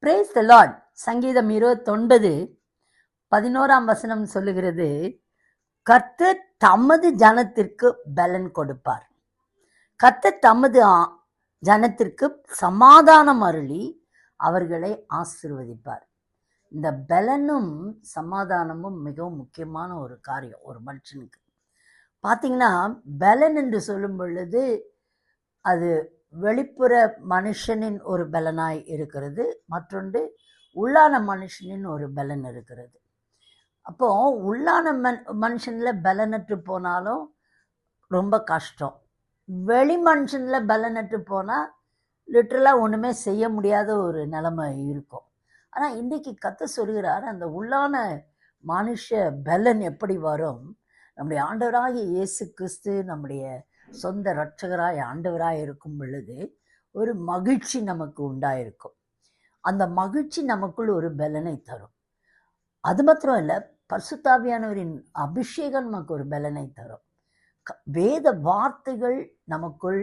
Praise the Lord. சங்கீதம் 29 11 சொல்லுகிறது, கர்த்தர் தமது ஜனத்திற்கு பலன் கொடுப்பார். கர்த்தர் தமது ஜனத்திற்கு சமாதானம் அருளி அவர்களை ஆசீர்வதிப்பார். இந்த பலனும் சமாதானமும் மிகவும் முக்கியமான ஒரு காரியம் ஒரு மனுஷனுக்கு. பார்த்தீங்கன்னா, பலன் என்று சொல்லும் பொழுது அது வெளிப்புற மனுஷனின் ஒரு பலனாய் இருக்கிறது, மற்றொன்று உள்ளான மனுஷனின் ஒரு பலன் இருக்கிறது. அப்போ உள்ளான மனுஷனில் பலனற்று போனாலும் ரொம்ப கஷ்டம். வெளி மனுஷனில் பலனற்று போனால் லிட்ரலாக ஒன்றுமே செய்ய முடியாத ஒரு நிலைமை இருக்கும். ஆனால் இன்றைக்கி கர்த்தர் சொல்கிறார், அந்த உள்ளான மனுஷ பலன் எப்படி வரும்? நம்முடைய ஆண்டவராகிய இயேசு கிறிஸ்து நம்முடைய சொந்த இரட்சகராய் ஆண்டவராய் இருக்கும் பொழுது ஒரு மகிழ்ச்சி நமக்கு உண்டாயிருக்கும். அந்த மகிழ்ச்சி நமக்குள் ஒரு பலனை தரும். அது மாத்திரம் இல்லை, பரிசுத்தாவியானவரின் அபிஷேகம் நமக்கு ஒரு பலனை தரும். வேத வார்த்தைகள் நமக்குள்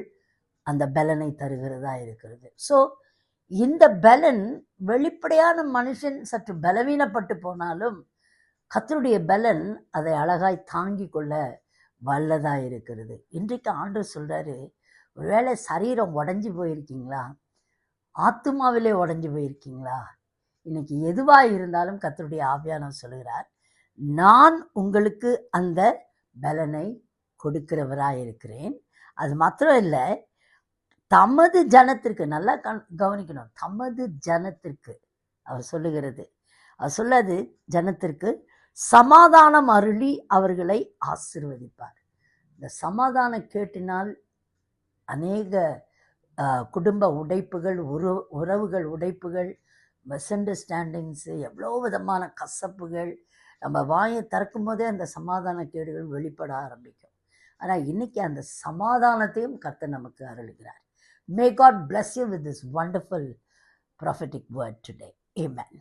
அந்த பலனை தருகிறதா இருக்கிறது. ஸோ இந்த பலன் வெளிப்படையான மனுஷன் சற்று பலவீனப்பட்டு போனாலும் கர்த்தருடைய பலன் அதை அழகாய் தாங்கி கொள்ள வல்லதாக இருக்கிறது. இன்றைக்கு ஆண்டவர் சொல்கிறாரு, ஒருவேளை சரீரம் உடஞ்சி போயிருக்கீங்களா, ஆத்துமாவிலே உடஞ்சி போயிருக்கீங்களா, இன்னைக்கு எதுவாக இருந்தாலும் கர்த்தருடைய ஆவியானவர் சொல்கிறார், நான் உங்களுக்கு அந்த பலனை கொடுக்கிறவராக இருக்கிறேன். அது மாத்திரம் இல்லை, தமது ஜனத்திற்கு, நல்லா கவனிக்கணும், தமது ஜனத்திற்கு அவர் சொல்லுகிறது, அவர் சொல்லாது ஜனத்திற்கு சமாதானம் அருளி அவர்களை ஆசீர்வதிப்பார். இந்த சமாதானம் கேட்டினால் அநேக குடும்ப உடைப்புகள், உறவுகள் உடைப்புகள், மிஸ் அண்டர்ஸ்டாண்டிங்ஸு, எவ்வளோ விதமான கசப்புகள் நம்ம வாயை திறக்கும் போதே அந்த சமாதான கேடுகள் வெளிப்பட ஆரம்பிக்கும். ஆனால் இன்னைக்கு அந்த சமாதானத்தையும் கர்த்தர் நமக்கு அருளுகிறார். May God bless you with this wonderful prophetic word today. Amen.